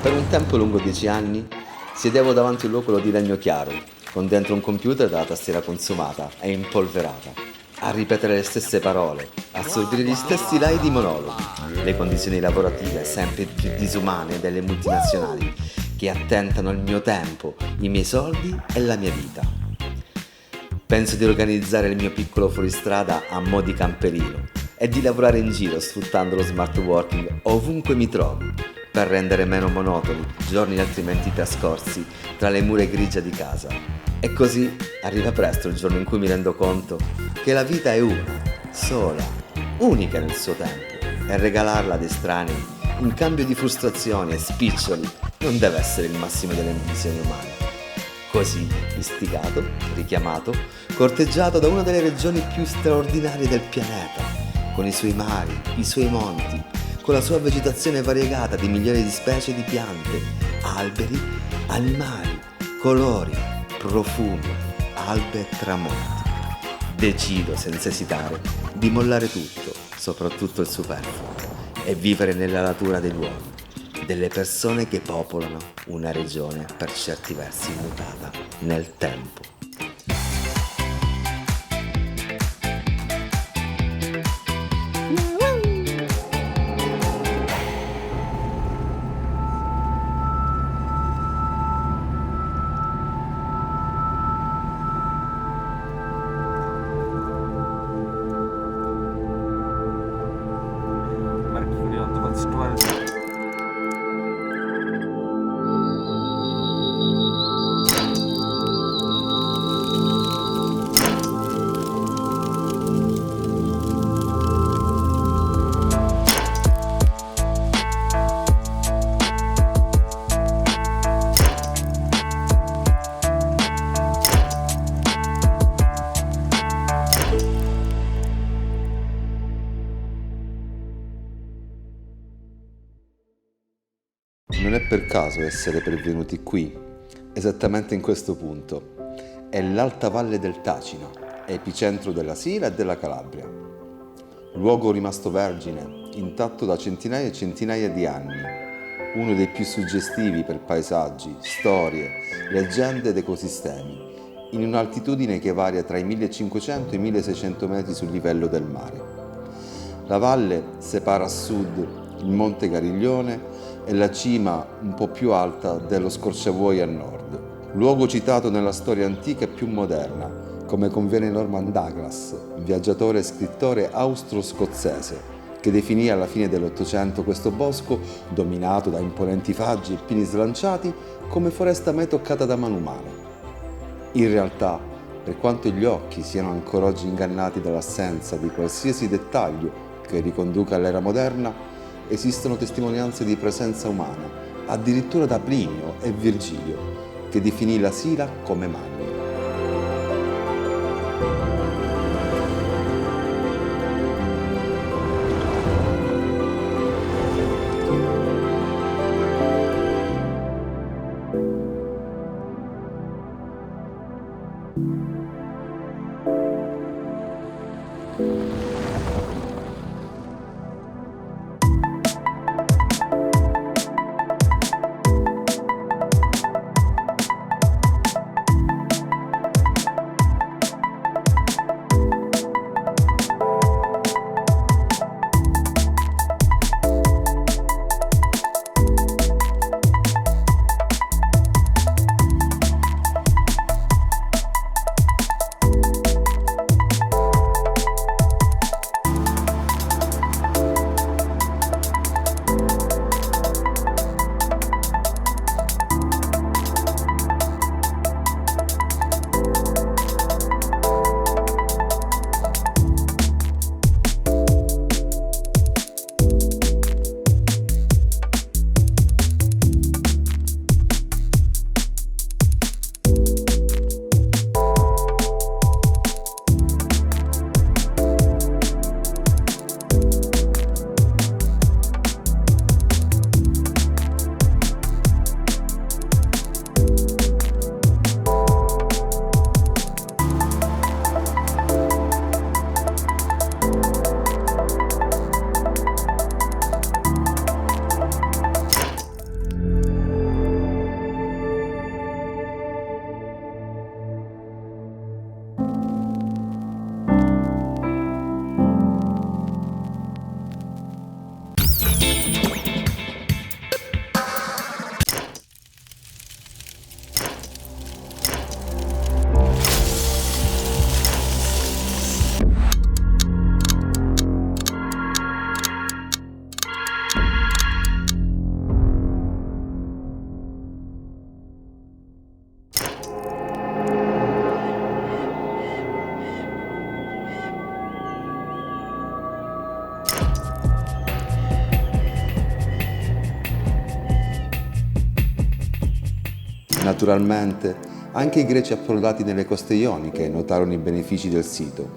Per un tempo lungo 10 anni siedevo davanti a un locolo di legno chiaro, con dentro un computer dalla tastiera consumata e impolverata, a ripetere le stesse parole, a sorbire gli stessi laidi monologhi, le condizioni lavorative sempre più disumane delle multinazionali che attentano il mio tempo, i miei soldi e la mia vita. Penso di organizzare il mio piccolo fuoristrada a mo' di camperino e di lavorare in giro sfruttando lo smart working ovunque mi trovi per rendere meno monotoni giorni altrimenti trascorsi tra le mura grigie di casa. E così arriva presto il giorno in cui mi rendo conto che la vita è una, sola, unica nel suo tempo e regalarla ad estranei in cambio di frustrazioni e spiccioli non deve essere il massimo delle ambizioni umane. Così, istigato, richiamato, corteggiato da una delle regioni più straordinarie del pianeta, con i suoi mari, i suoi monti, con la sua vegetazione variegata di migliaia di specie di piante, alberi, animali, colori, profumi, albe e tramonti, decido senza esitare di mollare tutto, soprattutto il superfluo, e vivere nella natura dei luoghi, delle persone che popolano una regione per certi versi mutata nel tempo. Non è per caso essere pervenuti qui, esattamente in questo punto. È l'Alta Valle del Tacino, epicentro della Sila e della Calabria. Luogo rimasto vergine, intatto da centinaia e centinaia di anni. Uno dei più suggestivi per paesaggi, storie, leggende ed ecosistemi, in un'altitudine che varia tra i 1500 e i 1600 metri sul livello del mare. La valle separa a sud il Monte Gariglione e la cima un po' più alta dello Scorciavoi a nord, luogo citato nella storia antica e più moderna, come conviene Norman Douglas, viaggiatore e scrittore austro-scozzese, che definì alla fine dell'Ottocento questo bosco, dominato da imponenti faggi e pini slanciati, come foresta mai toccata da mano umana. In realtà, per quanto gli occhi siano ancora oggi ingannati dall'assenza di qualsiasi dettaglio che riconduca all'era moderna, esistono testimonianze di presenza umana, addirittura da Plinio e Virgilio, che definì la Sila come magna. Naturalmente, anche i greci approdati nelle coste ioniche notarono i benefici del sito,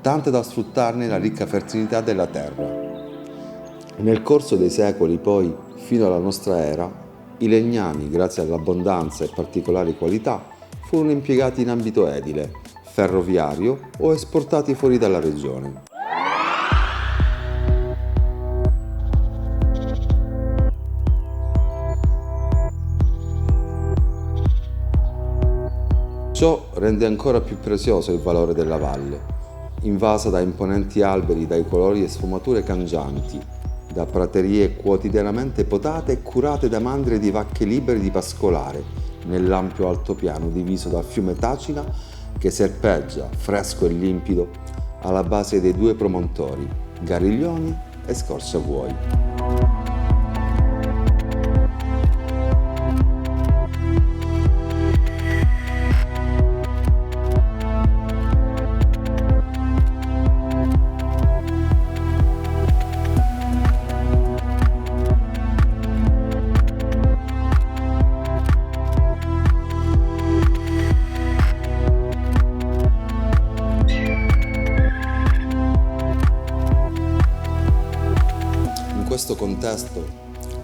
tanto da sfruttarne la ricca fertilità della terra. Nel corso dei secoli, poi, fino alla nostra era, i legnami, grazie all'abbondanza e particolari qualità, furono impiegati in ambito edile, ferroviario o esportati fuori dalla regione. Ciò rende ancora più prezioso il valore della valle, invasa da imponenti alberi dai colori e sfumature cangianti, da praterie quotidianamente potate e curate da mandrie di vacche libere di pascolare, nell'ampio altopiano diviso dal fiume Tacina che serpeggia, fresco e limpido, alla base dei due promontori, Gariglioni e Scorciavuoi. In questo contesto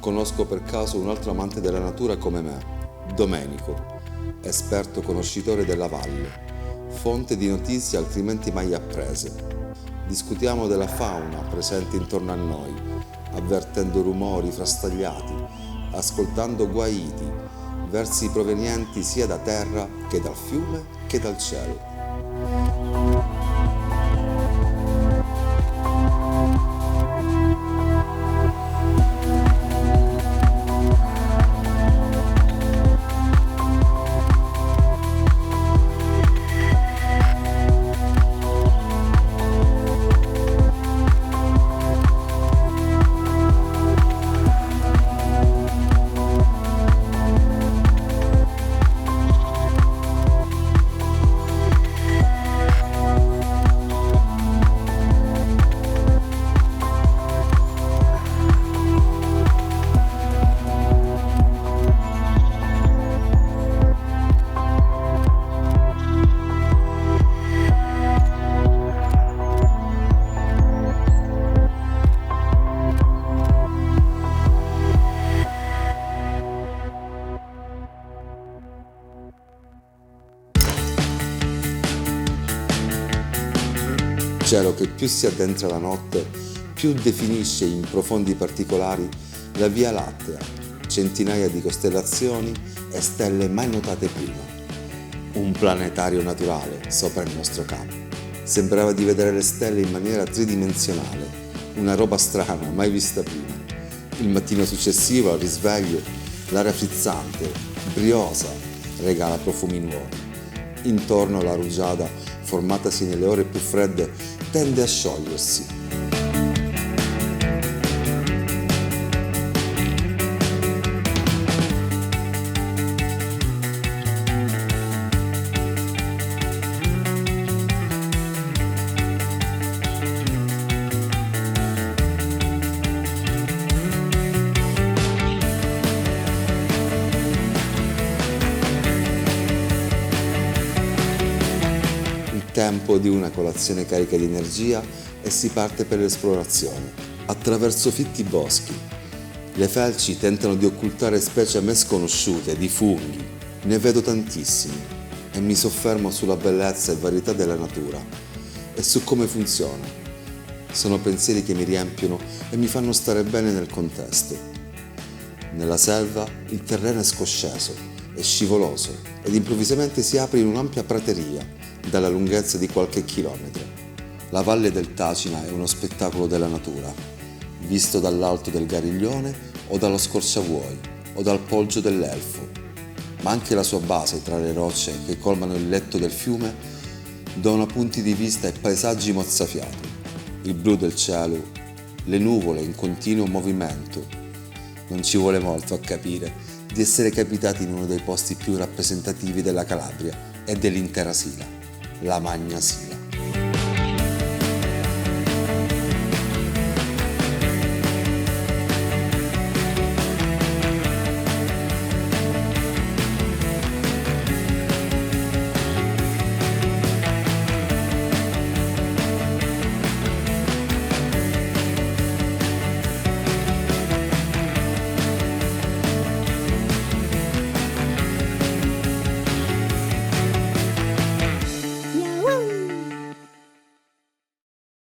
conosco per caso un altro amante della natura come me, Domenico, esperto conoscitore della valle, fonte di notizie altrimenti mai apprese. Discutiamo della fauna presente intorno a noi, avvertendo rumori frastagliati, ascoltando guaiti, versi provenienti sia da terra che dal fiume che dal cielo. Cielo che più si addentra la notte, più definisce in profondi particolari la Via Lattea, centinaia di costellazioni e stelle mai notate prima. Un planetario naturale sopra il nostro capo. Sembrava di vedere le stelle in maniera tridimensionale, una roba strana mai vista prima. Il mattino successivo al risveglio, l'aria frizzante, briosa, regala profumi nuovi. Intorno la rugiada, formatasi nelle ore più fredde, tende a sciogliersi. Tempo di una colazione carica di energia e si parte per l'esplorazione, attraverso fitti boschi. Le felci tentano di occultare specie a me sconosciute, di funghi. Ne vedo tantissimi e mi soffermo sulla bellezza e varietà della natura e su come funziona. Sono pensieri che mi riempiono e mi fanno stare bene nel contesto. Nella selva il terreno è scosceso, è scivoloso ed improvvisamente si apre in un'ampia prateria dalla lunghezza di qualche chilometro. La valle del Tacina è uno spettacolo della natura, visto dall'alto del Gariglione o dallo Scorciavuoi o dal Poggio dell'Elfo, ma anche la sua base tra le rocce che colmano il letto del fiume dona punti di vista e paesaggi mozzafiato, il blu del cielo, le nuvole in continuo movimento. Non ci vuole molto a capire di essere capitati in uno dei posti più rappresentativi della Calabria e dell'intera Sila, la Magna Sila.